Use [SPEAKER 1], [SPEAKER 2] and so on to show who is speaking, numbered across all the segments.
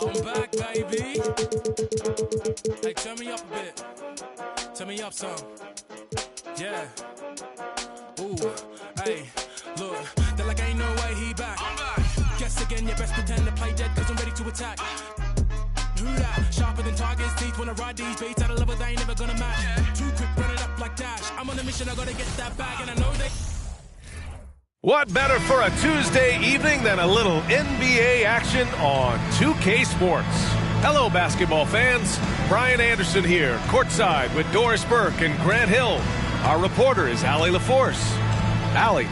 [SPEAKER 1] I'm back, baby. Hey, turn me up a bit. Turn me up some. Yeah. Ooh, hey, look, they're like ain't no way he back. I'm back. Guess again, you best pretend to play dead, cause I'm ready to attack. Who that? Sharper than Tiger's teeth when I ride these beats. At a level they ain't never gonna match. Too quick, run it up like Dash. I'm on a mission, I gotta get that bag, and I know they...
[SPEAKER 2] What better for a Tuesday evening than a little NBA action on 2K Sports? Hello, basketball fans. Brian Anderson here, courtside with Doris Burke and Grant Hill. Our reporter is Allie LaForce. Allie.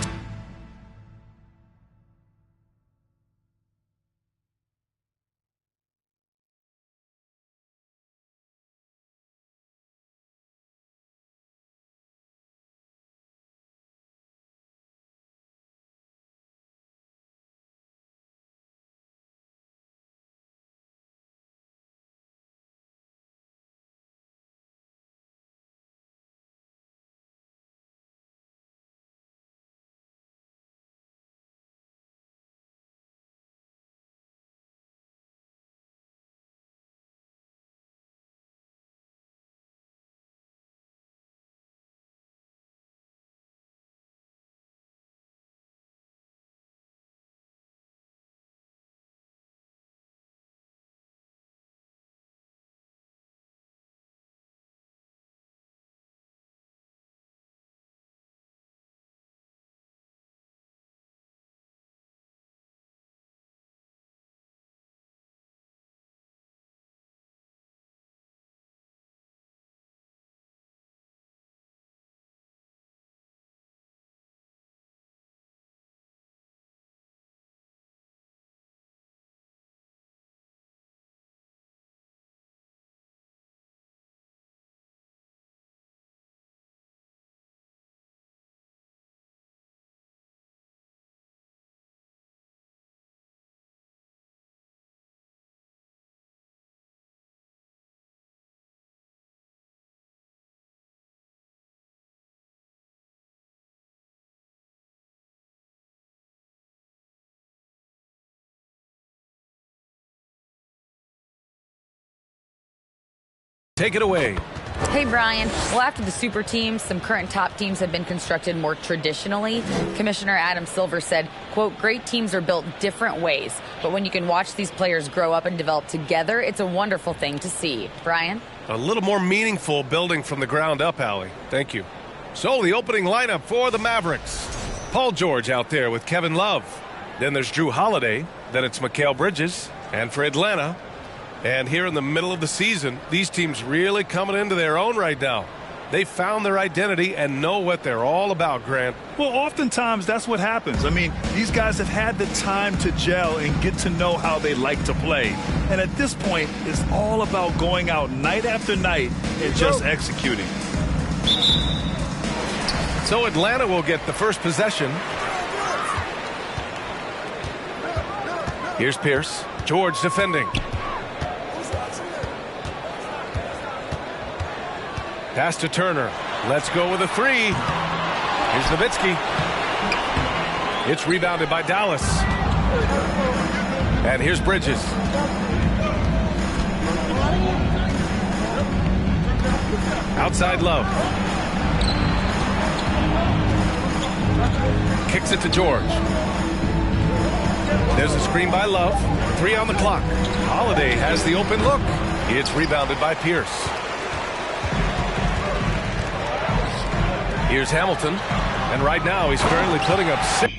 [SPEAKER 2] Take it away.
[SPEAKER 3] Hey, Brian. Well, after the super teams, some current top teams have been constructed more traditionally. Commissioner Adam Silver said, quote, great teams are built different ways, but when you can watch these players grow up and develop together, it's a wonderful thing to see. Brian?
[SPEAKER 2] A little more meaningful building from the ground up, Allie. Thank you. So the opening lineup for the Mavericks. Paul George out there with Kevin Love. Then there's Drew Holiday. Then it's Mikal Bridges. And for Atlanta, and here in the middle of the season, these teams really coming into their own right now. They found their identity and know what they're all about, Grant.
[SPEAKER 4] Well, oftentimes that's what happens. I mean, these guys have had the time to gel and get to know how they like to play. And at this point, it's all about going out night after night and just executing.
[SPEAKER 2] So Atlanta will get the first possession. Here's Pierce. George defending. Pass to Turner. Let's go with a three. Here's Nowitzki. It's rebounded by Dallas. And here's Bridges. Outside Love. Kicks it to George. There's a screen by Love. 3 on the clock. Holiday has the open look. It's rebounded by Pierce. Here's Hamilton, and right now he's currently putting up 6.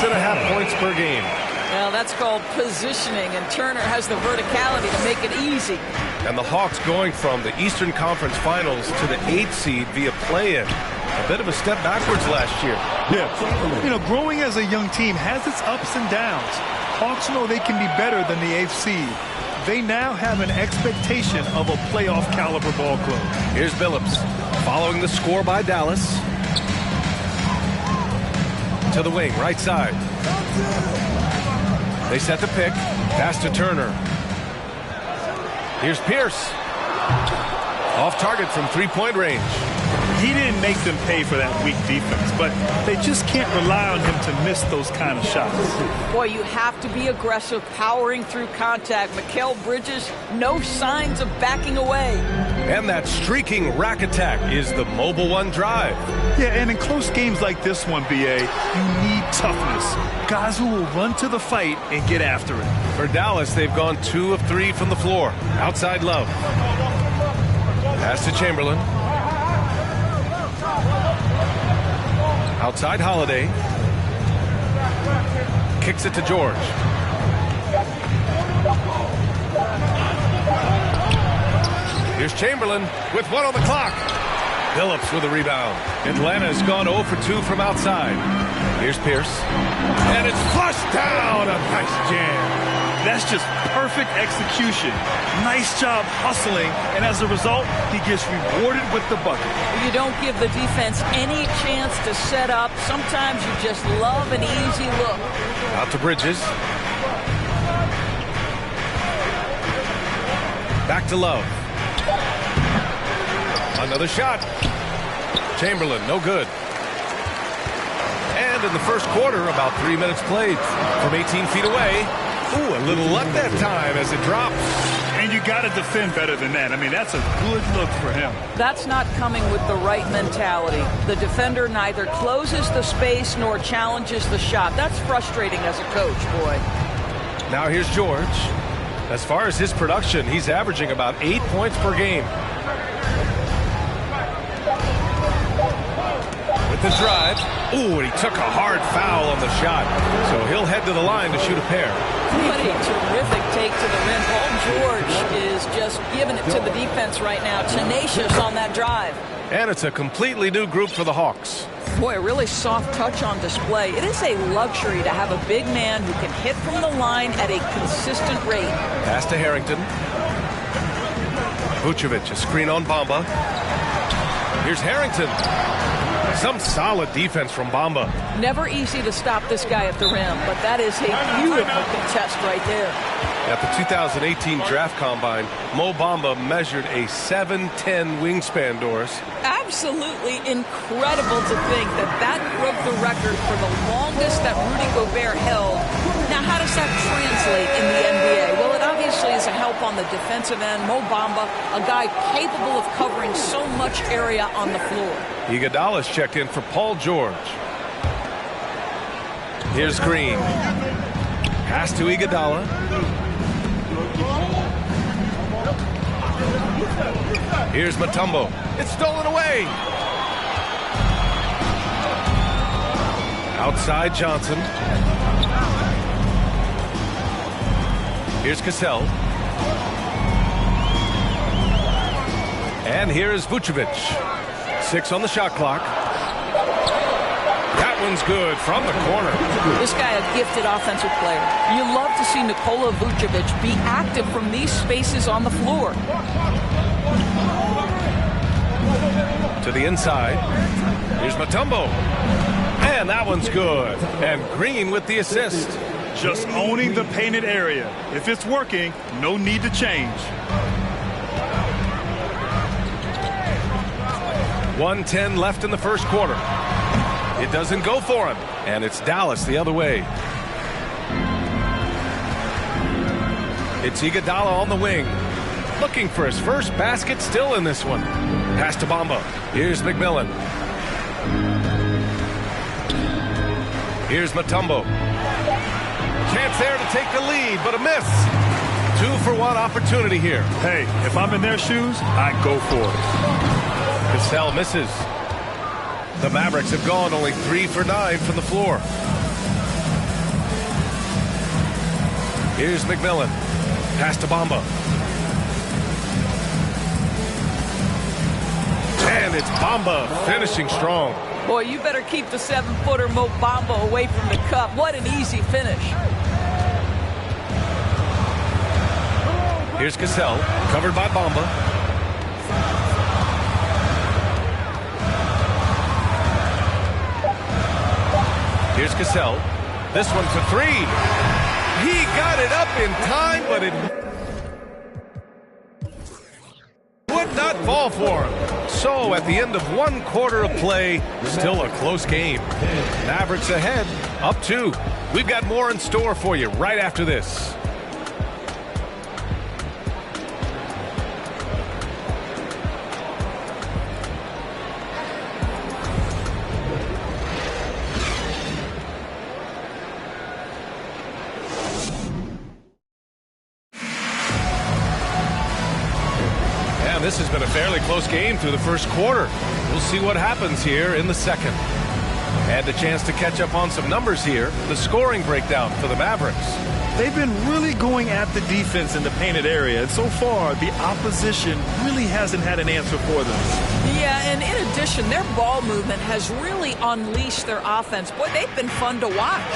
[SPEAKER 2] Six and a half points per game.
[SPEAKER 5] Well, that's called positioning, and Turner has the verticality to make it easy.
[SPEAKER 2] And the Hawks going from the Eastern Conference Finals to the 8th seed via play-in. A bit of a step backwards last year.
[SPEAKER 4] Yeah. You know, growing as a young team has its ups and downs. Hawks know they can be better than the 8th seed. They now have an expectation of a playoff caliber ball club.
[SPEAKER 2] Here's Billups following the score by Dallas. To the wing, right side. They set the pick. Pass to Turner. Here's Pierce. Off target from three-point range.
[SPEAKER 4] He didn't make them pay for that weak defense, but they just can't rely on him to miss those kind of shots.
[SPEAKER 5] Boy, you have to be aggressive, powering through contact. Mikal Bridges, no signs of backing away.
[SPEAKER 2] And that streaking rack attack is the Mobile One drive.
[SPEAKER 4] Yeah, and in close games like this one, BA, you need toughness. Guys who will run to the fight and get after it.
[SPEAKER 2] For Dallas, they've gone 2 of 3 from the floor. Outside Love. Pass to Chamberlain. Outside Holiday. Kicks it to George. Here's Chamberlain with 1 on the clock. Billups with a rebound. Atlanta's gone 0 for 2 from outside. Here's Pierce. And it's flushed down. A nice jam.
[SPEAKER 4] That's just perfect execution. Nice job hustling, and as a result, he gets rewarded with the bucket.
[SPEAKER 5] You don't give the defense any chance to set up. Sometimes you just love an easy look.
[SPEAKER 2] Out to Bridges. Back to Love. Another shot. Chamberlain, no good. And in the first quarter, about 3 minutes played from 18 feet away. Ooh, a little luck that time as it drops.
[SPEAKER 4] And you got to defend better than that. I mean, that's a good look for him.
[SPEAKER 5] That's not coming with the right mentality. The defender neither closes the space nor challenges the shot. That's frustrating as a coach, boy.
[SPEAKER 2] Now here's George. As far as his production, he's averaging about 8 points per game. With the drive. Ooh, and he took a hard foul on the shot. So he'll head to the line to shoot a pair.
[SPEAKER 5] What a terrific take to the rim. Paul George is just giving it to the defense right now. Tenacious on that drive.
[SPEAKER 2] And it's a completely new group for the Hawks.
[SPEAKER 5] Boy, a really soft touch on display. It is a luxury to have a big man who can hit from the line at a consistent rate.
[SPEAKER 2] Pass to Harrington. Vucevic, a screen on Bamba. Here's Harrington. Some solid defense from Bamba.
[SPEAKER 5] Never easy to stop this guy at the rim, but that is a beautiful contest right there.
[SPEAKER 2] At the 2018 Draft Combine, Mo Bamba measured a 7'10" wingspan, Doris.
[SPEAKER 5] Absolutely incredible to think that that broke the record for the longest that Rudy Gobert held. Now, how does that translate in the NBA? Well, it obviously is a help on the defensive end. Mo Bamba, a guy capable of covering so much area on the floor.
[SPEAKER 2] Iguodala's checked in for Paul George. Here's Green. Pass to Iguodala. Here's Mutombo. It's stolen away. Outside Johnson. Here's Cassell. And here's Vucevic. 6 on the shot clock. That one's good from the corner.
[SPEAKER 5] This guy, a gifted offensive player. You love to see Nikola Vucevic be active from these spaces on the floor.
[SPEAKER 2] To the inside. Here's Mutombo. And that one's good. And Green with the assist.
[SPEAKER 4] Just owning the painted area. If it's working, no need to change.
[SPEAKER 2] 1:10 left in the first quarter. It doesn't go for him. And it's Dallas the other way. It's Iguodala on the wing. Looking for his first basket still in this one. Pass to Bamba. Here's McMillan. Here's Mutombo. Chance there to take the lead, but a miss. 2-for-1 opportunity here.
[SPEAKER 4] Hey, if I'm in their shoes, I go for it.
[SPEAKER 2] Cassell misses. The Mavericks have gone only 3 for 9 from the floor. Here's McMillan. Pass to Bamba. And it's Bamba finishing strong.
[SPEAKER 5] Boy, you better keep the 7-footer Mo Bamba away from the cup. What an easy finish.
[SPEAKER 2] Here's Cassell, covered by Bamba. Here's Cassell. This one for three. He got it up in time, but it would not fall for him. So at the end of one quarter of play, still a close game. Mavericks ahead, up 2. We've got more in store for you right after this. This has been a fairly close game through the first quarter. We'll see what happens here in the second. And a chance to catch up on some numbers here. The scoring breakdown for the Mavericks.
[SPEAKER 4] They've been really going at the defense in the painted area, and so far the opposition really hasn't had an answer for them.
[SPEAKER 5] Yeah, and in addition, their ball movement has really unleashed their offense. Boy, they've been fun to watch.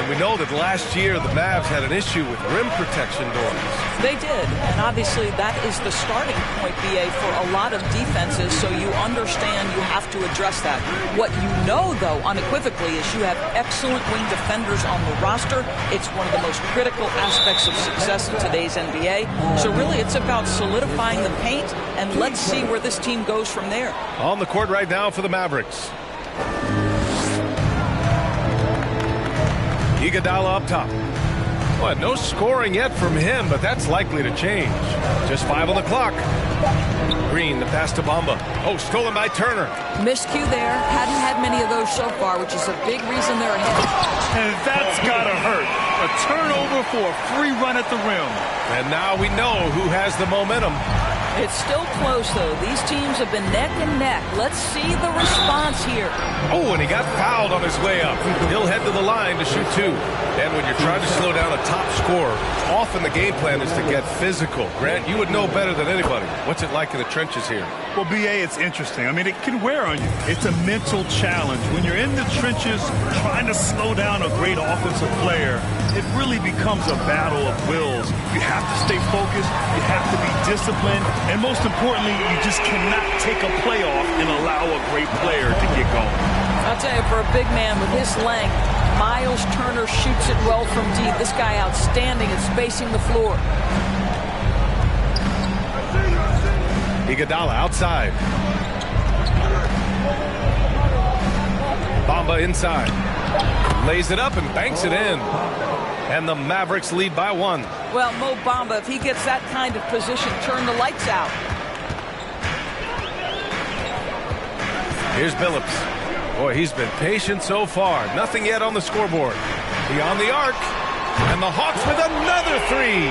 [SPEAKER 2] And we know that last year the Mavs had an issue with rim protection doors.
[SPEAKER 5] They did, and obviously that is the starting point, BA, for a lot of defenses, so you understand you have to address that. What you know, though, unequivocally, is you have excellent wing defenders on the roster. It's one of the most critical aspects of success in today's NBA. So really, it's about solidifying the paint, and let's see where this team goes from there.
[SPEAKER 2] On the court right now for the Mavericks. Iguodala up top. Well, no scoring yet from him, but that's likely to change. Just 5 on the clock. Green, the pass to Bamba. Oh, stolen by Turner.
[SPEAKER 5] Miscue there. Hadn't had many of those so far, which is a big reason they're ahead.
[SPEAKER 4] And that's gotta hurt. A turnover for a free run at the rim.
[SPEAKER 2] And now we know who has the momentum.
[SPEAKER 5] It's still close, though. These teams have been neck and neck. Let's see the response here.
[SPEAKER 2] Oh, and he got fouled on his way up. He'll head to the line to shoot 2. And when you're trying to slow down a top scorer, often the game plan is to get physical. Grant, you would know better than anybody. What's it like in the trenches here?
[SPEAKER 4] Well, BA, it's interesting. I mean, it can wear on you. It's a mental challenge. When you're in the trenches trying to slow down a great offensive player, it really becomes a battle of wills. You have to stay focused. You have to be disciplined. And most importantly, you just cannot take a play off and allow a great player to get going.
[SPEAKER 5] I'll tell you, for a big man with his length, Miles Turner shoots it well from deep. This guy outstanding at spacing the floor.
[SPEAKER 2] Iguodala outside. Bamba inside. Lays it up and banks it in. And the Mavericks lead by 1.
[SPEAKER 5] Well, Mo Bamba, if he gets that kind of position, turn the lights out.
[SPEAKER 2] Here's Billups. Boy, he's been patient so far. Nothing yet on the scoreboard. Beyond the arc. And the Hawks with another 3.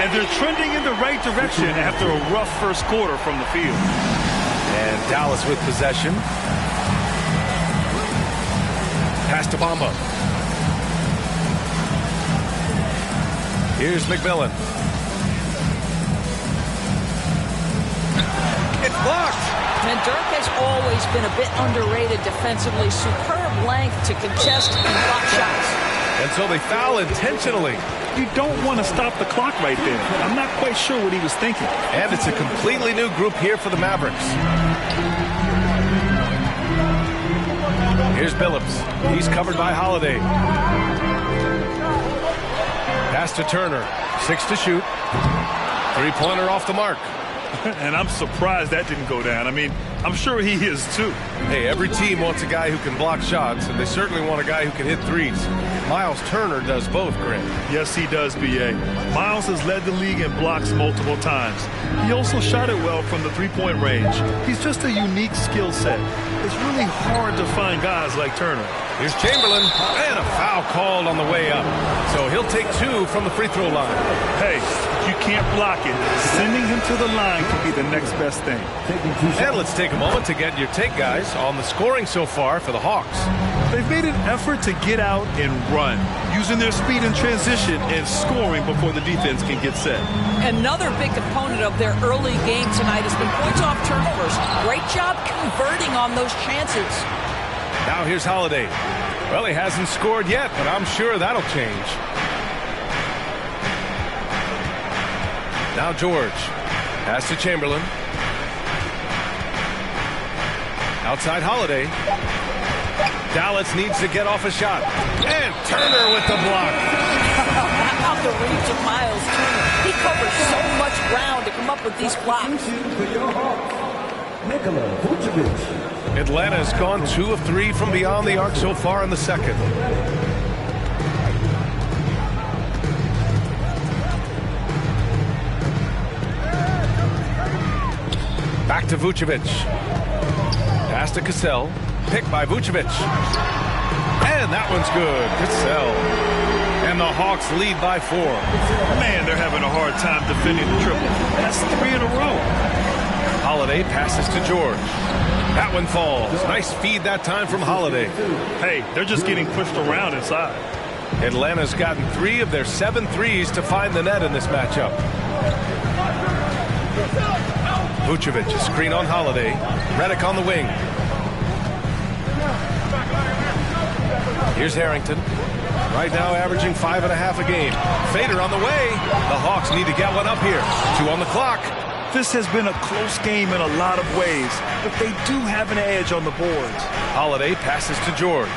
[SPEAKER 4] And they're trending in the right direction after a rough first quarter from the field.
[SPEAKER 2] And Dallas with possession. Pass to Bamba. Here's McMillan. It's blocked.
[SPEAKER 5] And Dirk has always been a bit underrated defensively. Superb length to contest and block shots.
[SPEAKER 2] And so they foul intentionally.
[SPEAKER 4] You don't want to stop the clock right there. I'm not quite sure what he was thinking.
[SPEAKER 2] And it's a completely new group here for the Mavericks. Here's Billups. He's covered by Holiday. Pass to Turner. 6 to shoot. 3-pointer off the mark.
[SPEAKER 4] And I'm surprised that didn't go down. I mean, I'm sure he is too.
[SPEAKER 2] Hey, every team wants a guy who can block shots, and they certainly want a guy who can hit threes. Miles Turner does both, Grant.
[SPEAKER 4] Yes, he does, B.A. Miles has led the league in blocks multiple times. He also shot it well from the three-point range. He's just a unique skill set. It's really hard to find guys like Turner.
[SPEAKER 2] Here's Chamberlain, and a foul called on the way up. So he'll take 2 from the free throw line.
[SPEAKER 4] Hey, if you can't block it, sending him to the line could be the next best thing.
[SPEAKER 2] And let's take a moment to get your take, guys, on the scoring so far for the Hawks.
[SPEAKER 4] They've made an effort to get out and run, using their speed in transition and scoring before the defense can get set.
[SPEAKER 5] Another big component of their early game tonight has been points off turnovers. Great job converting on those chances.
[SPEAKER 2] Now here's Holiday. Well, he hasn't scored yet, but I'm sure that'll change. Now George. Pass to Chamberlain. Outside Holiday. Dallas needs to get off a shot. And Turner with the block.
[SPEAKER 5] Out the reach of Miles Turner. He covers so much ground to come up with these blocks.
[SPEAKER 2] Atlanta's gone 2 of 3 from beyond the arc so far in the second. Back to Vucevic. Pass to Cassell. Picked by Vucevic. And that one's good. Cassell. And the Hawks lead by 4.
[SPEAKER 4] Man, they're having a hard time defending the triple. That's 3 in a row.
[SPEAKER 2] Holiday passes to George. That one falls. Nice feed that time from Holiday.
[SPEAKER 4] Hey, they're just getting pushed around inside.
[SPEAKER 2] Atlanta's gotten 3 of their 7 threes to find the net in this matchup. Vucevic, a screen on Holiday. Redick on the wing. Here's Harrington. Right now averaging 5.5 a game. Fader on the way. The Hawks need to get one up here. 2 on the clock.
[SPEAKER 4] This has been a close game in a lot of ways, but they do have an edge on the boards.
[SPEAKER 2] Holiday passes to George.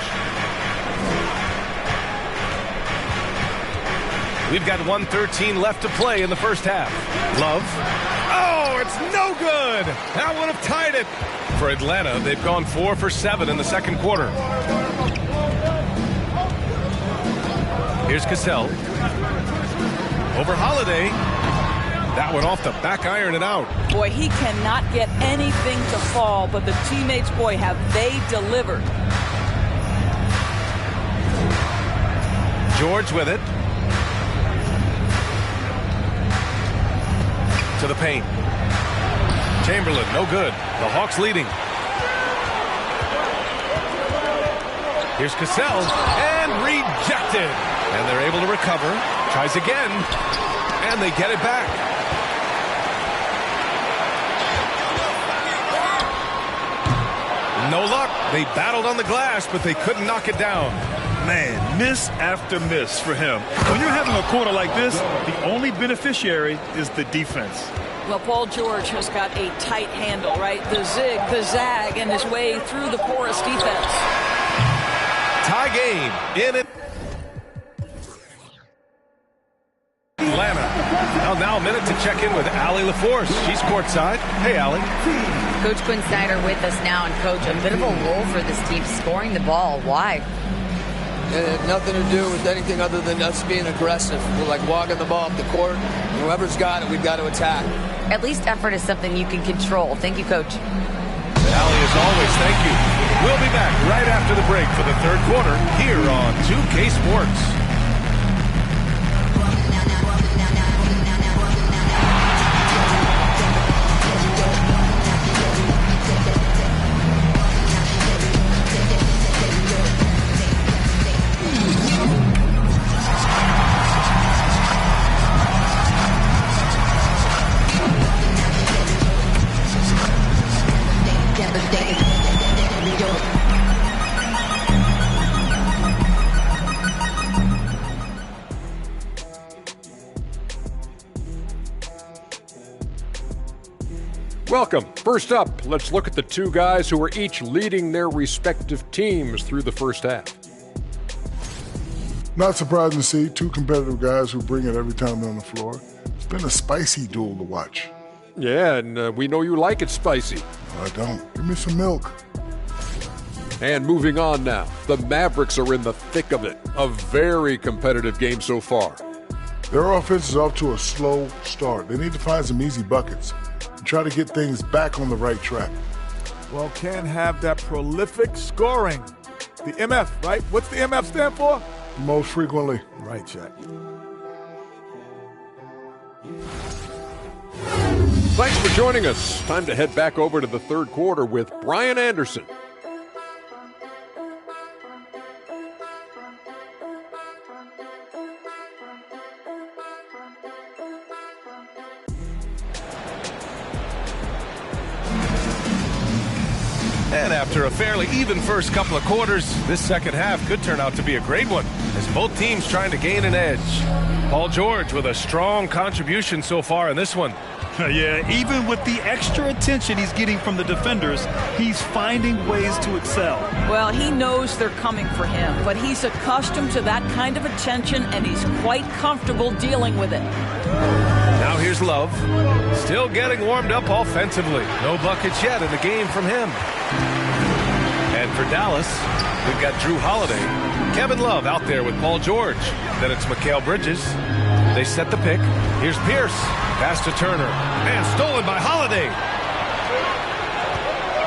[SPEAKER 2] We've got 1:13 left to play in the first half. Love. Oh, it's no good. That would have tied it. For Atlanta, they've gone 4 for 7 in the second quarter. Here's Cassell. Over Holiday. That one off the back iron and out.
[SPEAKER 5] Boy, he cannot get anything to fall, but the teammates, boy, have they delivered.
[SPEAKER 2] George with it. To the paint. Chamberlain, no good. The Hawks leading. Here's Cassell, and rejected. And they're able to recover. Tries again, and they get it back. No luck. They battled on the glass, but they couldn't knock it down.
[SPEAKER 4] Man, miss after miss for him. When you're having a quarter like this, the only beneficiary is the defense.
[SPEAKER 5] Well, Paul George has got a tight handle, right? The zig, the zag, and his way through the porous defense.
[SPEAKER 2] Tie game in it. Atlanta. Now a minute to check in with Allie LaForce. She's courtside. Hey, Allie.
[SPEAKER 3] Coach Quinn Snyder with us now. And, Coach, a bit of a lull for this team scoring the ball. Why?
[SPEAKER 6] It had nothing to do with anything other than us being aggressive. We're like walking the ball up the court. Whoever's got it, we've got to attack.
[SPEAKER 3] At least effort is something you can control. Thank you, Coach.
[SPEAKER 2] Allie, as always, thank you. We'll be back right after the break for the third quarter here on 2K Sports.
[SPEAKER 7] Welcome. First up, let's look at the two guys who are each leading their respective teams through the first half.
[SPEAKER 8] Not surprising to see 2 competitive guys who bring it every time they're on the floor. It's been a spicy duel to watch.
[SPEAKER 7] Yeah, and we know you like it spicy.
[SPEAKER 8] No, I don't. Give me some milk.
[SPEAKER 7] And moving on now, the Mavericks are in the thick of it. A very competitive game so far.
[SPEAKER 8] Their offense is off to a slow start. They need to find some easy buckets and try to get things back on the right track.
[SPEAKER 9] Well, can't have that prolific scoring. The MF, right? What's the MF stand for?
[SPEAKER 8] Most frequently.
[SPEAKER 9] Right, Jack.
[SPEAKER 7] Thanks for joining us. Time to head back over to the third quarter with Brian Anderson.
[SPEAKER 2] And after a fairly even first couple of quarters, this second half could turn out to be a great one as both teams trying to gain an edge. Paul George with a strong contribution so far in this one.
[SPEAKER 4] Yeah, even with the extra attention he's getting from the defenders, he's finding ways to excel.
[SPEAKER 5] Well, he knows they're coming for him, but he's accustomed to that kind of attention, and he's quite comfortable dealing with it.
[SPEAKER 2] Now here's Love, still getting warmed up offensively. No buckets yet in the game from him. And for Dallas, we've got Drew Holiday. Kevin Love out there with Paul George. Then it's Mikal Bridges. They set the pick. Here's Pierce. Pass to Turner. And stolen by Holiday.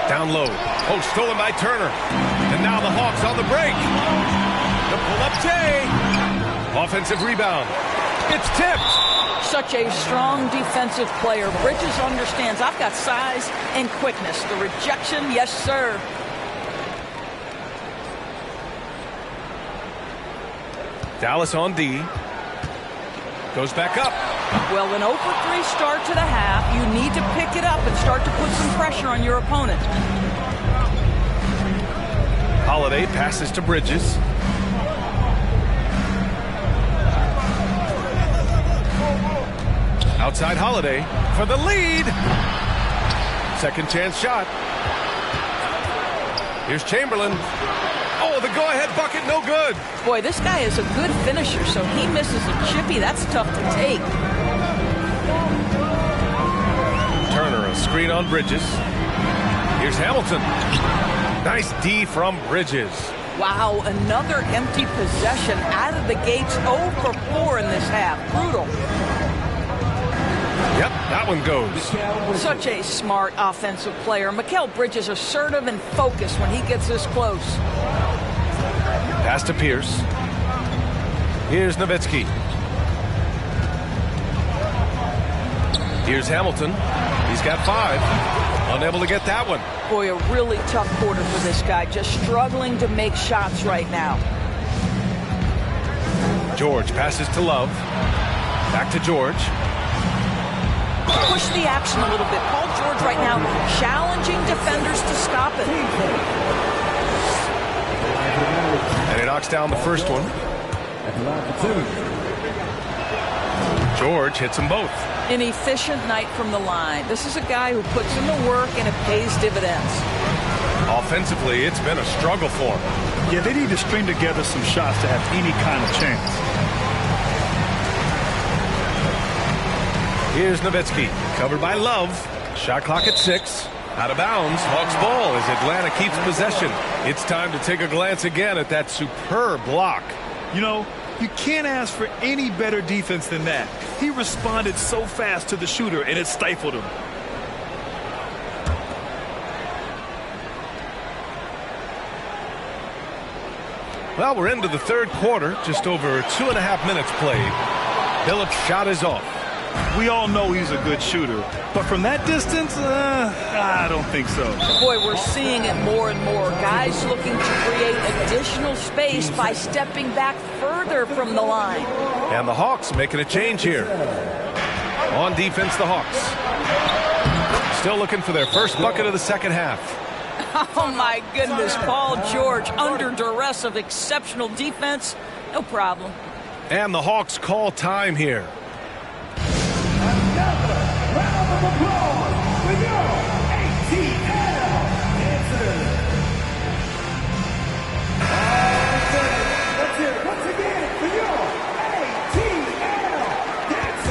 [SPEAKER 2] Down low. Oh, stolen by Turner. And now the Hawks on the break. The pull-up Jay. Offensive rebound. It's tipped.
[SPEAKER 5] Such a strong defensive player. Bridges understands I've got size and quickness. The rejection, yes, sir.
[SPEAKER 2] Dallas on D. Goes back up.
[SPEAKER 5] Well, an 0-for-3 start to the half. You need to pick it up and start to put some pressure on your opponent.
[SPEAKER 2] Holiday passes to Bridges. Outside Holiday for the lead. Second chance shot. Here's Chamberlain. Oh, the go-ahead bucket, no good.
[SPEAKER 5] Boy, this guy is a good finisher, so he misses a chippy. That's tough to take.
[SPEAKER 2] Turner, a screen on Bridges. Here's Hamilton. Nice D from Bridges.
[SPEAKER 5] Wow, another empty possession out of the gates. 0 for 4 in this half. Brutal.
[SPEAKER 2] Yep, that one goes.
[SPEAKER 5] Such a smart offensive player. Mikal Bridges assertive and focused when he gets this close.
[SPEAKER 2] Pass to Pierce. Here's Nowitzki. Here's Hamilton. He's got 5. Unable to get that one.
[SPEAKER 5] Boy, a really tough quarter for this guy. Just struggling to make shots right now.
[SPEAKER 2] George passes to Love. Back to George.
[SPEAKER 5] Push the action a little bit. Paul George right now challenging defenders to stop it.
[SPEAKER 2] And he knocks down the first one. George hits them both.
[SPEAKER 5] An efficient night from the line. This is a guy who puts in the work and it pays dividends.
[SPEAKER 2] Offensively, it's been a struggle for him.
[SPEAKER 4] Yeah, they need to string together some shots to have any kind of chance.
[SPEAKER 2] Here's Nowitzki, covered by Love. Shot clock at 6. Out of bounds, Hawks ball as Atlanta keeps possession. It's time to take a glance again at that superb block.
[SPEAKER 4] You know, you can't ask for any better defense than that. He responded so fast to the shooter, and it stifled him.
[SPEAKER 2] Well, we're into the third quarter, just over 2.5 minutes played. Phillips' shot is off.
[SPEAKER 4] We all know he's a good shooter, but from that distance, I don't think so.
[SPEAKER 5] Boy, we're seeing it more and more. Guys looking to create additional space by stepping back further from the line.
[SPEAKER 2] And the Hawks making a change here. On defense, the Hawks. Still looking for their first bucket of the second half.
[SPEAKER 5] Oh, my goodness. Paul George under duress of exceptional defense. No problem.
[SPEAKER 2] And the Hawks call time here.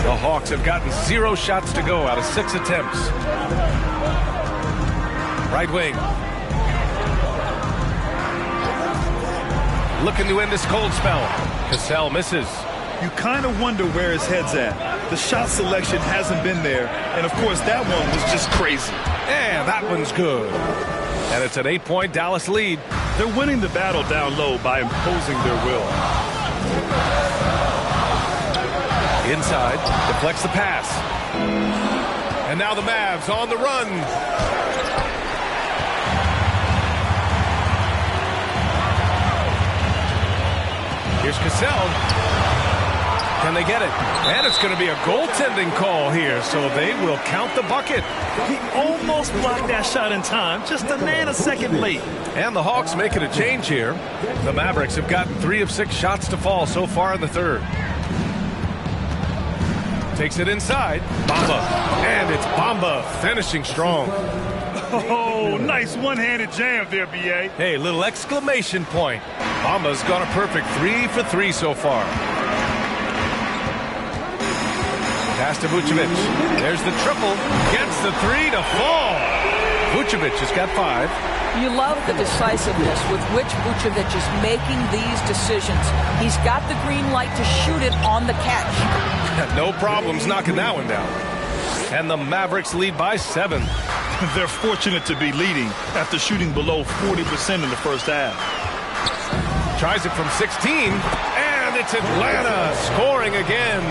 [SPEAKER 2] The Hawks have gotten 0 shots to go out of 6 attempts. Right wing. Looking to end this cold spell. Cassell misses.
[SPEAKER 4] You kind of wonder where his head's at. The shot selection hasn't been there, and of course that one was just crazy.
[SPEAKER 2] And that one's good. And it's an 8-point Dallas lead.
[SPEAKER 4] They're winning the battle down low by imposing their will.
[SPEAKER 2] Inside, deflects the pass. And now the Mavs on the run. Here's Cassell. Can they get it? And it's going to be a goaltending call here, so they will count the bucket.
[SPEAKER 4] He almost blocked that shot in time, just a nanosecond late.
[SPEAKER 2] And the Hawks making a change here. The Mavericks have gotten 3 of 6 shots to fall so far in the third. Takes it inside. Bamba. And it's Bamba finishing strong.
[SPEAKER 4] Oh, nice one-handed jam there, B.A.
[SPEAKER 2] Hey, little exclamation point. Bamba's got a perfect 3 for 3 so far. Pass to Vucevic. There's the triple. Gets the 3 to fall. Vucevic has got 5.
[SPEAKER 5] You love the decisiveness with which Vucevic is making these decisions. He's got the green light to shoot it on the catch.
[SPEAKER 2] No problems knocking that one down. And the Mavericks lead by 7.
[SPEAKER 4] They're fortunate to be leading after shooting below 40% in the first half.
[SPEAKER 2] Tries it from 16, and it's Atlanta scoring again.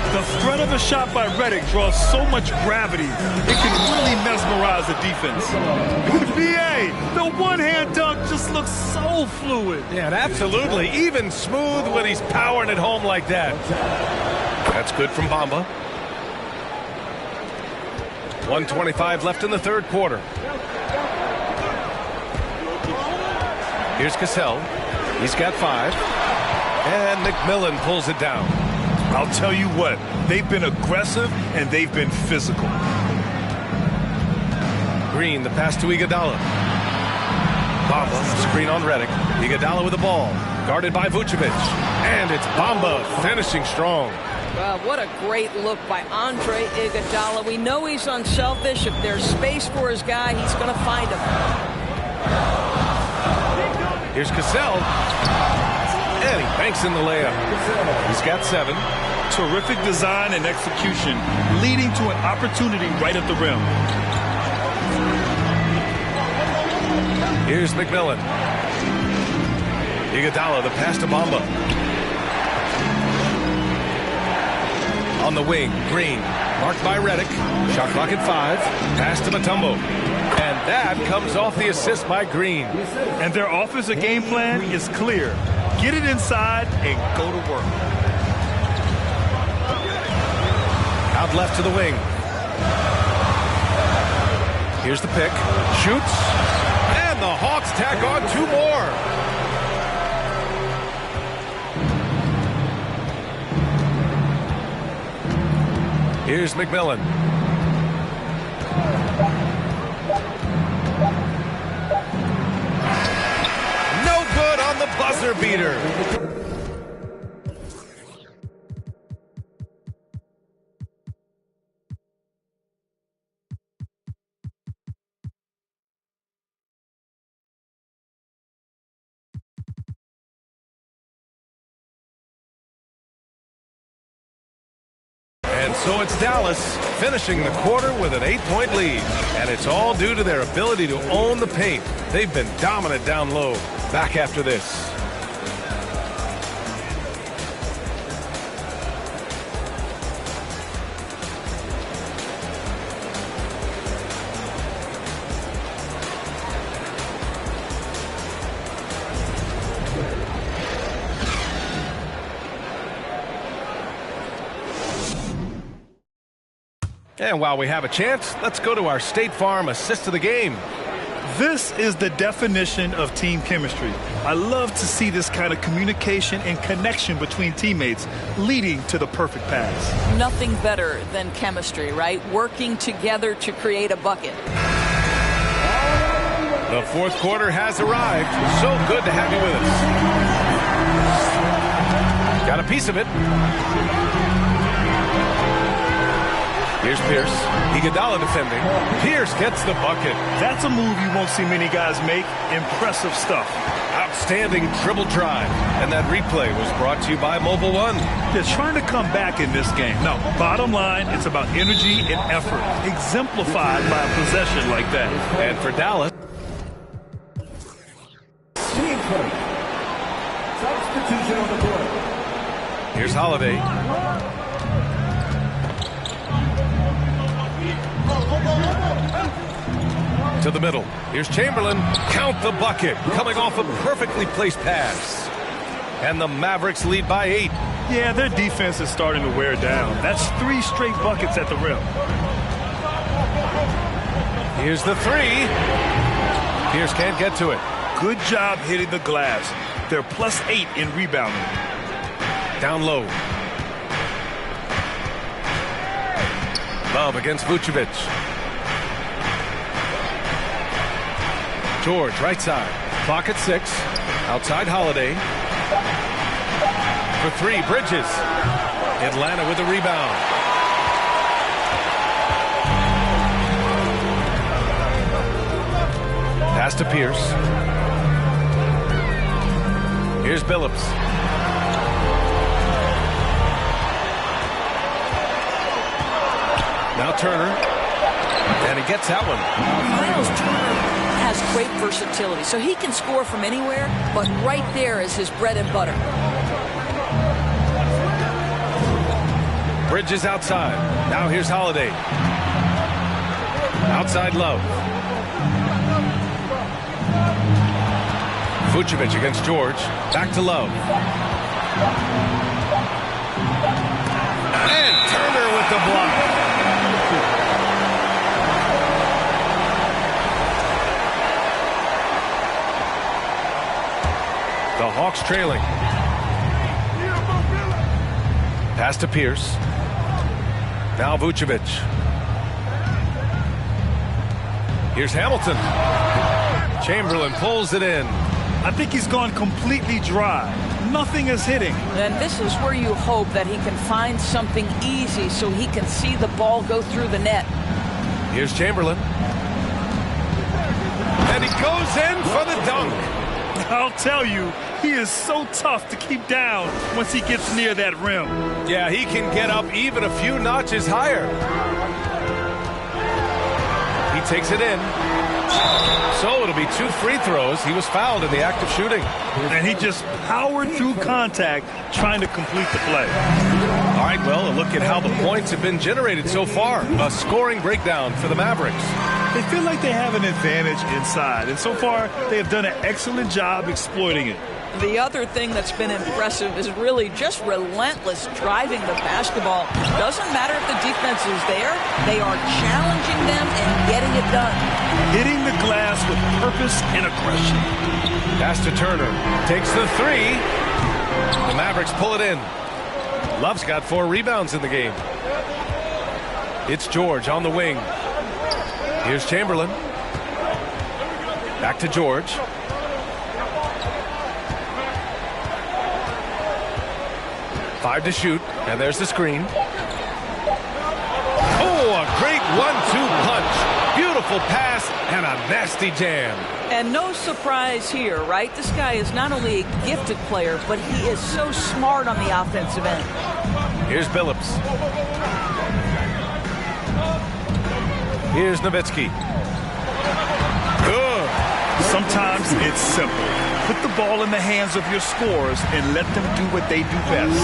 [SPEAKER 4] The threat of a shot by Redick draws so much gravity, it can really mesmerize the defense. B.A., the one-hand dunk just looks so fluid.
[SPEAKER 2] Yeah, absolutely. Even smooth when he's powering it home like that. That's good from Bamba. 1:25 left in the third quarter. Here's Cassell. He's got 5. And McMillan pulls it down.
[SPEAKER 4] I'll tell you what, they've been aggressive and they've been physical.
[SPEAKER 2] Green, the pass to Iguodala. Bamba, screen on Redick. Iguodala with the ball. Guarded by Vucevic. And it's Bamba finishing strong.
[SPEAKER 5] Well, what a great look by Andre Iguodala. We know he's unselfish. If there's space for his guy, he's going to find him.
[SPEAKER 2] Here's Cassell. And he banks in the layup. He's got 7.
[SPEAKER 4] Terrific design and execution, leading to an opportunity right at the rim.
[SPEAKER 2] Here's McMillan. Iguodala, the pass to Bamba. On the wing, Green. Marked by Redick. Shot clock at 5. Pass to Mutombo. And that comes off the assist by Green.
[SPEAKER 4] And their offensive game plan is clear. Get it inside and go to work.
[SPEAKER 2] Out left to the wing. Here's the pick. Shoots. And the Hawks tack on 2 more. Here's McMillan. No good on the buzzer beater. And so it's Dallas finishing the quarter with an 8-point lead. And it's all due to their ability to own the paint. They've been dominant down low. Back after this. And while we have a chance, let's go to our State Farm assist of the game.
[SPEAKER 4] This is the definition of team chemistry. I love to see this kind of communication and connection between teammates leading to the perfect pass.
[SPEAKER 5] Nothing better than chemistry, right? Working together to create a bucket.
[SPEAKER 2] The fourth quarter has arrived. So good to have you with us. Got a piece of it. Here's Pierce. Iguodala defending. Pierce gets the bucket.
[SPEAKER 4] That's a move you won't see many guys make. Impressive stuff.
[SPEAKER 2] Outstanding dribble drive. And that replay was brought to you by Mobile One.
[SPEAKER 4] They're trying to come back in this game. Now, bottom line, it's about energy and effort, exemplified by a possession like that.
[SPEAKER 2] And for Dallas.
[SPEAKER 10] Substitution on the court.
[SPEAKER 2] Here's Holiday. To the middle. Here's Chamberlain. Count the bucket. Coming off a perfectly placed pass. And the Mavericks lead by 8.
[SPEAKER 4] Yeah, their defense is starting to wear down. That's 3 straight buckets at the rim.
[SPEAKER 2] Here's the 3. Pierce can't get to it.
[SPEAKER 4] Good job hitting the glass. They're +8 in rebounding.
[SPEAKER 2] Down low. Love against Vucevic. George, right side. Clock at 6. Outside Holiday. For 3, Bridges. Atlanta with a rebound. Pass to Pierce. Here's Billups. Now Turner. And he gets that one.
[SPEAKER 5] Miles Turner has great versatility, so he can score from anywhere, but right there is his bread and butter.
[SPEAKER 2] Bridges outside. Now here's Holiday. Outside Love. Vucevic against George. Back to Love. And Turner with the block. The Hawks trailing. Pass to Pierce. Now Vucevic. Here's Hamilton. Chamberlain pulls it in.
[SPEAKER 4] I think he's gone completely dry. Nothing is hitting.
[SPEAKER 5] And this is where you hope that he can find something easy so he can see the ball go through the net.
[SPEAKER 2] Here's Chamberlain. And he goes in for the dunk.
[SPEAKER 4] I'll tell you, he is so tough to keep down once he gets near that rim.
[SPEAKER 2] Yeah, he can get up even a few notches higher. He takes it in. So it'll be 2 free throws. He was fouled in the act of shooting.
[SPEAKER 4] And he just powered through contact trying to complete the play.
[SPEAKER 2] All right, well, a look at how the points have been generated so far. A scoring breakdown for the Mavericks.
[SPEAKER 4] They feel like they have an advantage inside, and so far they have done an excellent job exploiting it.
[SPEAKER 5] The other thing that's been impressive is really just relentless driving the basketball. Doesn't matter if the defense is there, they are challenging them and getting it done.
[SPEAKER 4] Hitting the glass with purpose and aggression.
[SPEAKER 2] Pass to Turner. Takes the 3. The Mavericks pull it in. Love's got 4 rebounds in the game. It's George on the wing. Here's Chamberlain. Back to George. Five to shoot, and there's the screen. Oh, a great 1-2 punch. Beautiful pass and a nasty jam.
[SPEAKER 5] And no surprise here, right? This guy is not only a gifted player, but he is so smart on the offensive end.
[SPEAKER 2] Here's Billups. Here's Nowitzki.
[SPEAKER 4] Good. Sometimes it's simple. Put the ball in the hands of your scorers and let them do what they do best.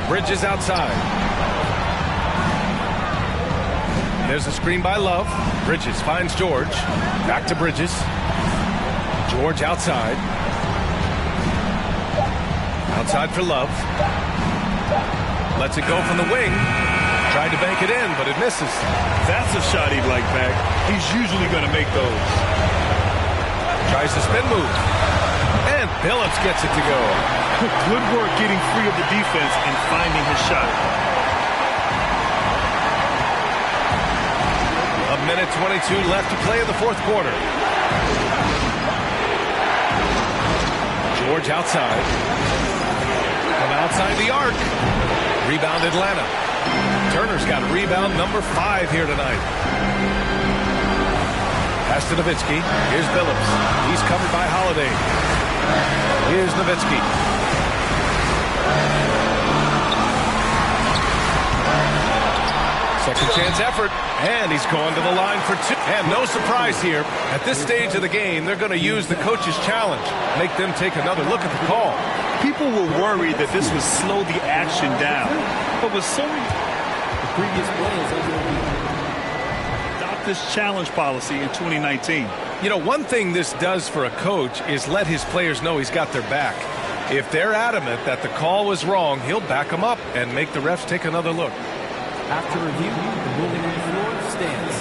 [SPEAKER 2] Bridges outside. There's a screen by Love. Bridges finds George. Back to Bridges. George outside. Outside for Love. Lets it go from the wing. Tried to bank it in, but it misses.
[SPEAKER 4] That's a shot he'd like back. He's usually going to make those.
[SPEAKER 2] Tries the spin move. And Billups gets it to go.
[SPEAKER 4] Good work getting free of the defense and finding his shot.
[SPEAKER 2] A minute 22 left to play in the fourth quarter. George outside. From outside the arc. Rebound Atlanta. Turner's got rebound number 5 here tonight. Pass to Nowitzki. Here's Billups. He's covered by Holiday. Here's Nowitzki. Second chance effort, and he's going to the line for two. And no surprise here. At this stage of the game, they're going to use the coach's challenge, make them take another look at the call.
[SPEAKER 4] People were worried that this would slow the action down. But with so many...
[SPEAKER 10] The previous play is
[SPEAKER 4] adopt this challenge policy in 2019.
[SPEAKER 2] You know, one thing this does for a coach is let his players know he's got their back. If they're adamant that the call was wrong, he'll back them up and make the refs take another look.
[SPEAKER 10] After review, the ruling on the floor stands.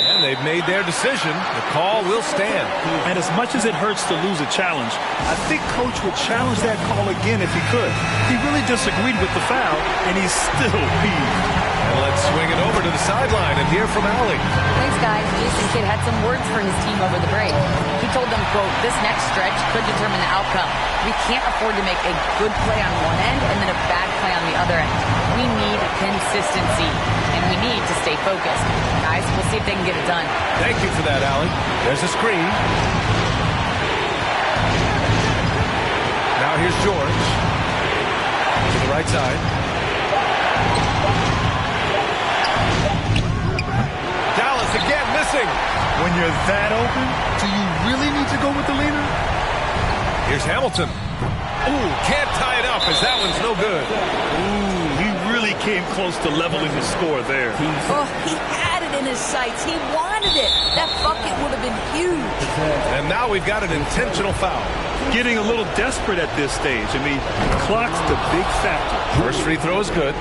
[SPEAKER 2] And they've made their decision. The call will stand.
[SPEAKER 4] And as much as it hurts to lose a challenge, I think Coach would challenge that call again if he could. He really disagreed with the foul, and he's still peeved.
[SPEAKER 2] And let's swing it over to the sideline and hear from Allie.
[SPEAKER 3] Thanks, guys. Jason Kidd had some words for his team over the break. He told them, quote, this next stretch could determine the outcome. We can't afford to make a good play on one end and then a bad play on the other end. We need consistency, and we need to stay focused. Guys, we'll see if they can get it done.
[SPEAKER 2] Thank you for that, Allie. There's a screen. Now here's George. To the right side. Dallas again missing.
[SPEAKER 4] When you're that open, do you really need to go with the leader?
[SPEAKER 2] Here's Hamilton. Ooh, can't tie it up as that one's no good.
[SPEAKER 4] Ooh, he really came close to leveling the score there.
[SPEAKER 5] Oh, he had it in his sights. He wanted it. That bucket would have been huge.
[SPEAKER 2] And now we've got an intentional foul.
[SPEAKER 4] Getting a little desperate at this stage. I mean, clock's the big factor.
[SPEAKER 2] First free throw is good,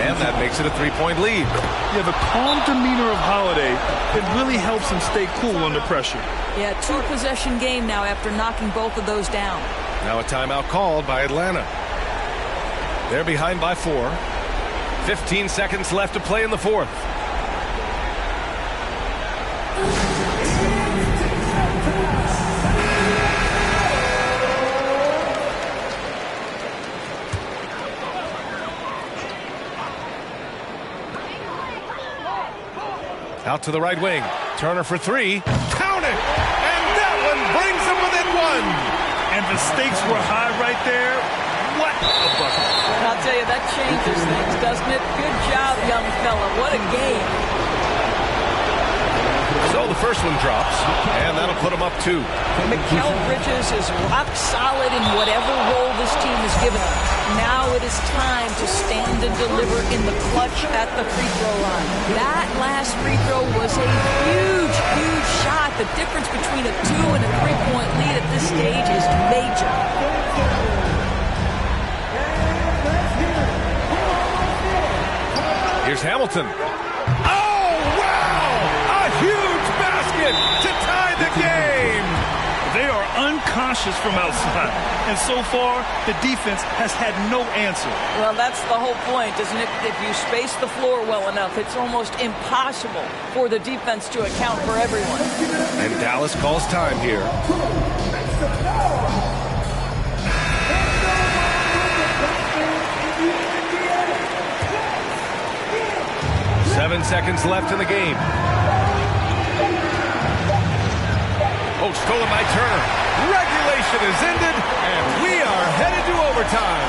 [SPEAKER 2] and that makes it a three-point lead.
[SPEAKER 4] Yeah, the calm demeanor of Holiday, it really helps him stay cool under pressure.
[SPEAKER 5] Yeah, two-possession game now after knocking both of those down.
[SPEAKER 2] Now a timeout called by Atlanta. They're behind by 4. 15 seconds left to play in the fourth. Out to the right wing. Turner for three. Count it! And that one brings them within one.
[SPEAKER 4] And the stakes were high right there. What a bucket.
[SPEAKER 5] And I'll tell you, that changes things, doesn't it? Good job, young fella. What a game.
[SPEAKER 2] So the first one drops, and that'll put him up 2.
[SPEAKER 5] Mikal Bridges is rock solid in whatever role this team has given him. Now it is time to stand and deliver in the clutch at the free throw line. That last free throw was a huge, huge shot. The difference between a 2 and a 3-point lead at this stage is major.
[SPEAKER 2] Here's Hamilton. Oh, wow! A huge basket to tie the game!
[SPEAKER 4] They are unconscious from outside. And so far, the defense has had no answer.
[SPEAKER 5] Well, that's the whole point, isn't it? If you space the floor well enough, it's almost impossible for the defense to account for everyone.
[SPEAKER 2] And Dallas calls time here. Seven seconds left in the game. Oh, stolen by Turner. Regulation is ended, and we are headed to overtime.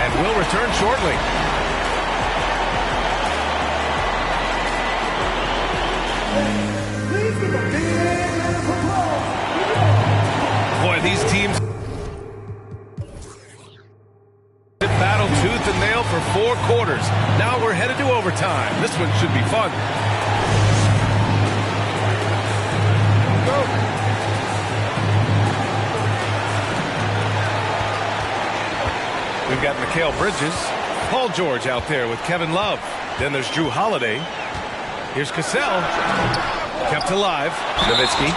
[SPEAKER 2] And we'll return shortly. Boy, these teams battle tooth and nail for 4 quarters. Now we're headed to overtime. This one should be fun. We've got Mikal Bridges, Paul George out there with Kevin Love. Then there's Jrue Holiday. Here's Cassell. Kept alive. Nowitzki.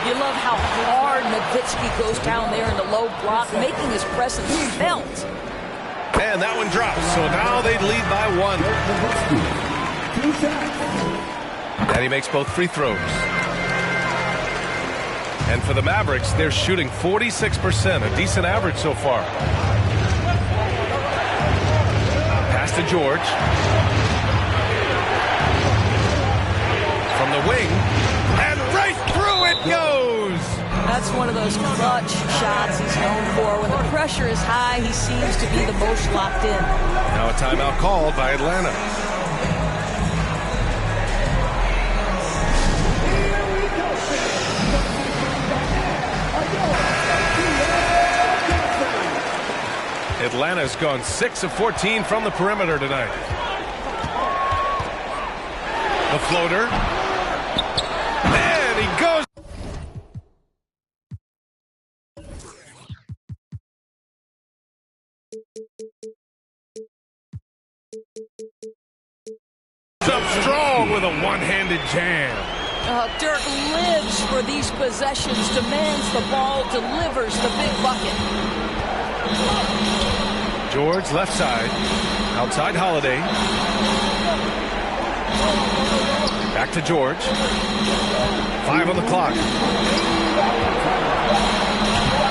[SPEAKER 5] You love how hard Nowitzki goes down there in the low block, making his presence felt.
[SPEAKER 2] And that one drops, so now they lead by 1. And he makes both free throws. And for the Mavericks, they're shooting 46%, a decent average so far. Pass to George. From the wing, and right through it goes!
[SPEAKER 5] That's one of those clutch shots he's known for. When the pressure is high, he seems to be the most locked in.
[SPEAKER 2] Now a timeout called by Atlanta. Atlanta's gone 6 of 14 from the perimeter tonight. The floater. And he goes. Up strong with a one-handed jam.
[SPEAKER 5] Dirk lives for these possessions, demands the ball, delivers the big bucket.
[SPEAKER 2] George left side. Outside Holiday. Back to George. 5 on the clock.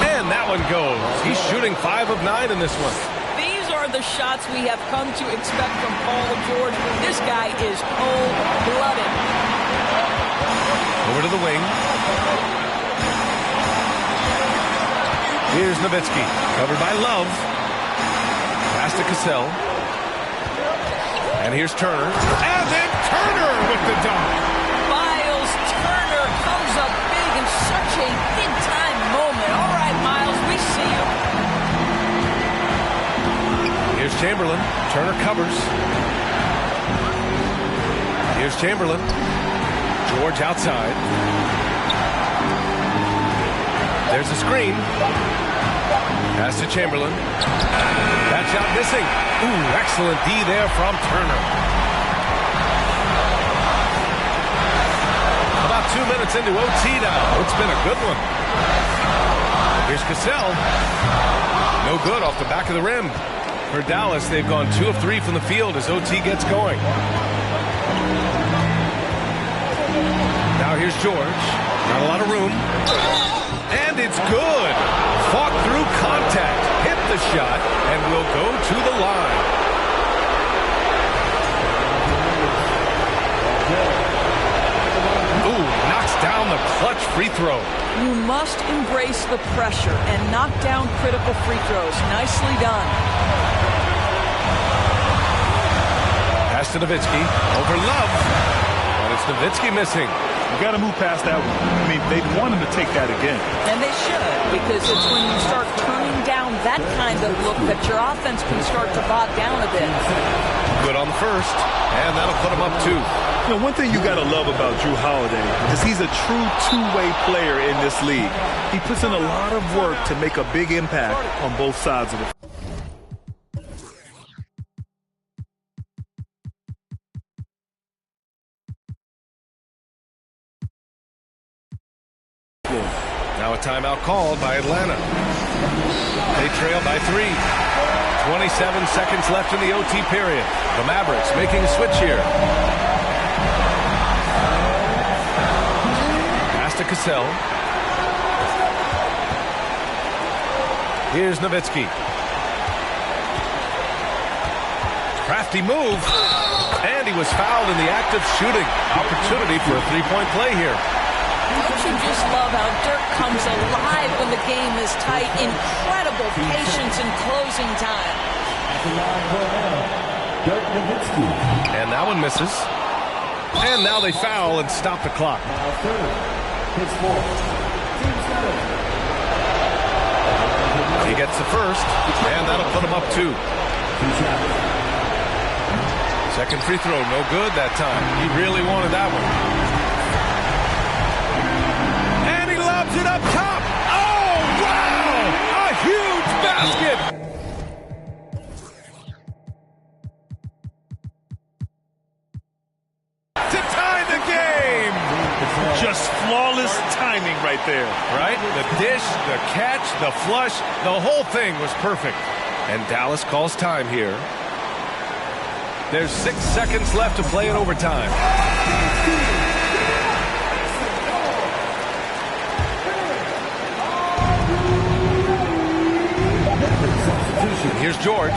[SPEAKER 2] And that one goes. He's shooting 5 of 9 in this one.
[SPEAKER 5] These are the shots we have come to expect from Paul George. This guy is cold-blooded.
[SPEAKER 2] Over to the wing. Here's Nowitzki. Covered by Love. Pass to Cassell. And here's Turner. And then Turner with the dunk.
[SPEAKER 5] Miles Turner comes up big in such a big-time moment. All right, Miles, we see you.
[SPEAKER 2] Here's Chamberlain. Turner covers. Here's Chamberlain. George outside. There's a screen. Pass to Chamberlain. That shot missing. Ooh, excellent D there from Turner. About 2 minutes into OT now. It's been a good one. Here's Cassell. No good off the back of the rim. For Dallas, they've gone 2 of 3 from the field as OT gets going. Now here's George. Not a lot of room. And it's good. Fought through contact. Hit the shot and will go to the line. Ooh, knocks down the clutch free throw.
[SPEAKER 5] You must embrace the pressure and knock down critical free throws. Nicely done.
[SPEAKER 2] Pass to Nowitzki. Over Love. And it's Nowitzki missing.
[SPEAKER 4] You got to move past that one. I mean, they want him to take that again.
[SPEAKER 5] And they should, because it's when you start turning down that kind of look that your offense can start to bog down a bit.
[SPEAKER 2] Good on the first, and that'll put him up 2.
[SPEAKER 4] You know, one thing you got to love about Jrue Holiday is he's a true two-way player in this league. He puts in a lot of work to make a big impact on both sides of the floor.
[SPEAKER 2] Now a timeout called by Atlanta. They trail by 3. 27 seconds left in the OT period. The Mavericks making a switch here. Pass to Cassell. Here's Nowitzki. Crafty move. And he was fouled in the act of shooting. Opportunity for a three-point play here.
[SPEAKER 5] Don't you just love how Dirk comes alive when the game is tight? Incredible patience in closing time.
[SPEAKER 2] And that one misses. And now they foul and stop the clock. He gets the first, and that'll put him up 2. Second free throw, no good that time. He really wanted that one. It up top. Oh, wow! A huge basket. To tie the game.
[SPEAKER 4] Just flawless timing right there.
[SPEAKER 2] Right? The dish, the catch, the flush, the whole thing was perfect. And Dallas calls time here. There's 6 seconds left to play in overtime. Here's George.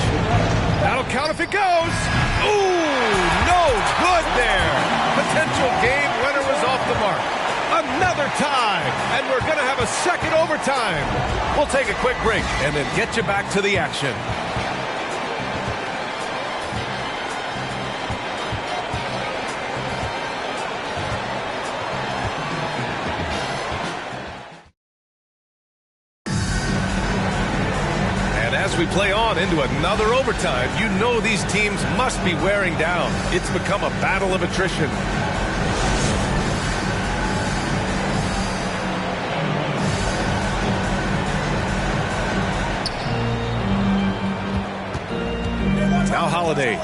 [SPEAKER 2] That'll count if it goes. Ooh, no good there. Potential game winner was off the mark. Another tie, and we're going to have a second overtime. We'll take a quick break and then get you back to the action. As we play on into another overtime, you know these teams must be wearing down. It's become a battle of attrition. Now Holiday.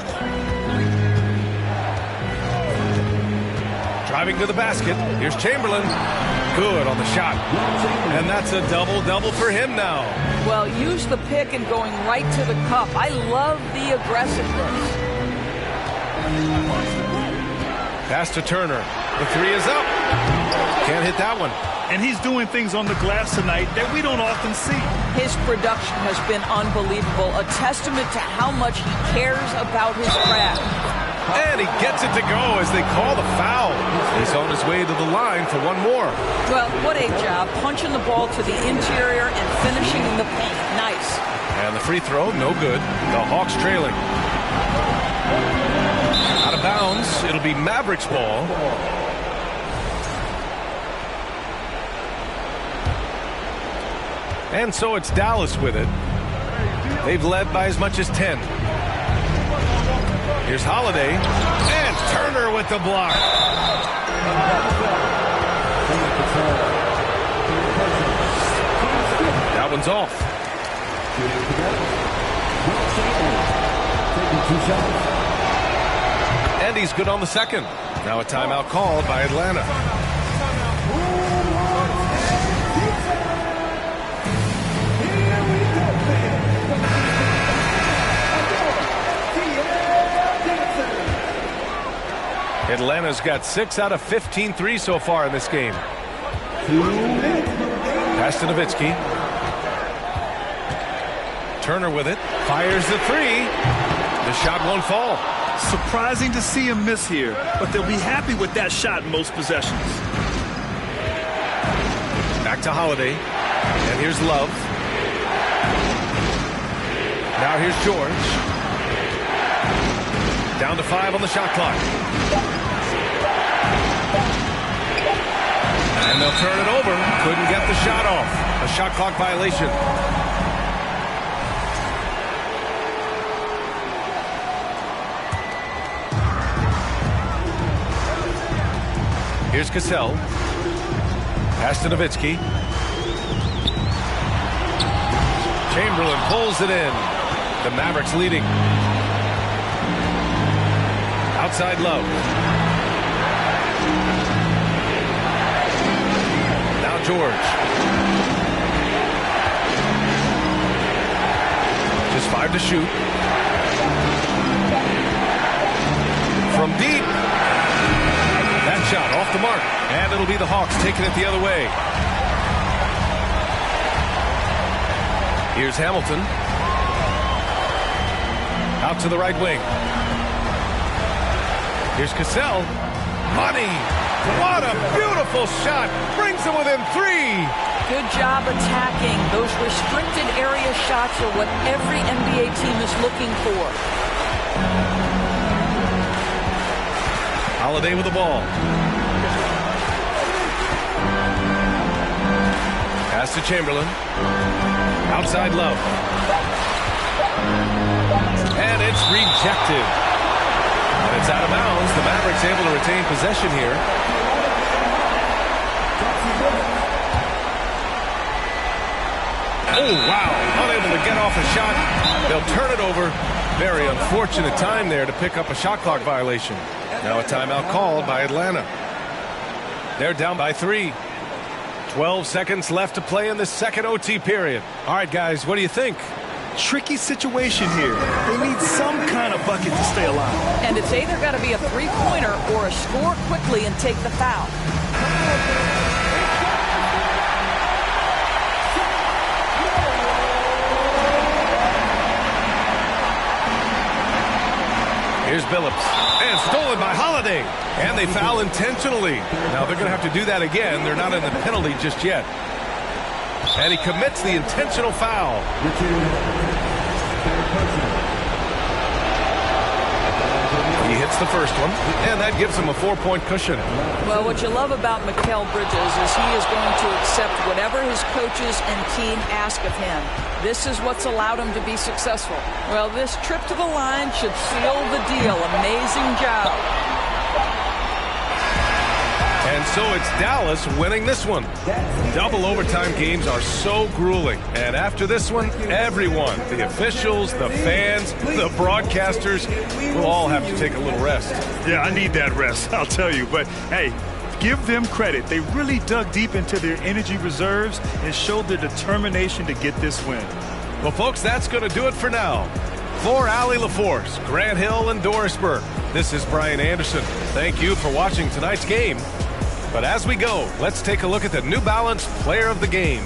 [SPEAKER 2] Driving to the basket. Here's Chamberlain. Good on the shot. And that's a double-double for him now.
[SPEAKER 5] Well, use the pick and going right to the cup. I love the aggressiveness.
[SPEAKER 2] Pass to Turner. The three is up. Can't hit that one.
[SPEAKER 4] And he's doing things on the glass tonight that we don't often see.
[SPEAKER 5] His production has been unbelievable, a testament to how much he cares about his craft.
[SPEAKER 2] And he gets it to go as they call the foul. He's on his way to the line for one more.
[SPEAKER 5] Well, what a job, punching the ball to the interior and finishing in the paint. Nice.
[SPEAKER 2] And the free throw, no good. The Hawks trailing. Out of bounds, it'll be Mavericks ball. And so it's Dallas with it. They've led by as much as 10. Here's Holiday. And Turner with the block. That one's off. And he's good on the second. Now a timeout called by Atlanta. Atlanta's got 6 out of 15 threes so far in this game. Pass to Nowitzki. Turner with it. Fires the three. The shot won't fall.
[SPEAKER 4] Surprising to see him miss here, but they'll be happy with that shot in most possessions.
[SPEAKER 2] Back to Holiday. And here's Love. Now here's George. Down to 5 on the shot clock. And they'll turn it over. Couldn't get the shot off. A shot clock violation. Here's Cassell. Pass to Nowitzki. Chamberlain pulls it in. The Mavericks leading. Outside Love. Now George. Just 5 to shoot. From deep. That shot off the mark. And it'll be the Hawks taking it the other way. Here's Hamilton. Out to the right wing. Here's Cassell. Money. What a beautiful shot. Brings them within 3.
[SPEAKER 5] Good job attacking. Those restricted area shots are what every NBA team is looking for.
[SPEAKER 2] Holiday with the ball. Pass to Chamberlain. Outside Love. And it's rejected. And it's out of bounds. The Mavericks able to retain possession here. Oh, wow. Unable to get off a shot. They'll turn it over. Very unfortunate time there to pick up a shot clock violation. Now a timeout called by Atlanta. They're down by 3. 12 seconds left to play in the second OT period. All right, guys, what do you think?
[SPEAKER 4] Tricky situation here. They need some kind of bucket to stay alive.
[SPEAKER 5] And it's either got to be a three-pointer or a score quickly and take the foul.
[SPEAKER 2] Here's Billups. And stolen by Holiday. And they foul intentionally. Now they're going to have to do that again. They're not in the penalty just yet. And he commits the intentional foul. He hits the first one, and that gives him a 4-point cushion.
[SPEAKER 5] Well, what you love about Mikal Bridges is he is going to accept whatever his coaches and team ask of him. This is what's allowed him to be successful. Well, this trip to the line should seal the deal. Amazing job.
[SPEAKER 2] And so it's Dallas winning this one. Double overtime games are so grueling. And after this one, everyone, the officials, the fans, the broadcasters, will all have to take a little rest.
[SPEAKER 4] Yeah, I need that rest, I'll tell you. But, hey, give them credit. They really dug deep into their energy reserves and showed their determination to get this win.
[SPEAKER 2] Well, folks, that's going to do it for now. For Allie LaForce, Grant Hill, and Doris Burke, this is Brian Anderson. Thank you for watching tonight's game. But as we go, let's take a look at the New Balance Player of the Game.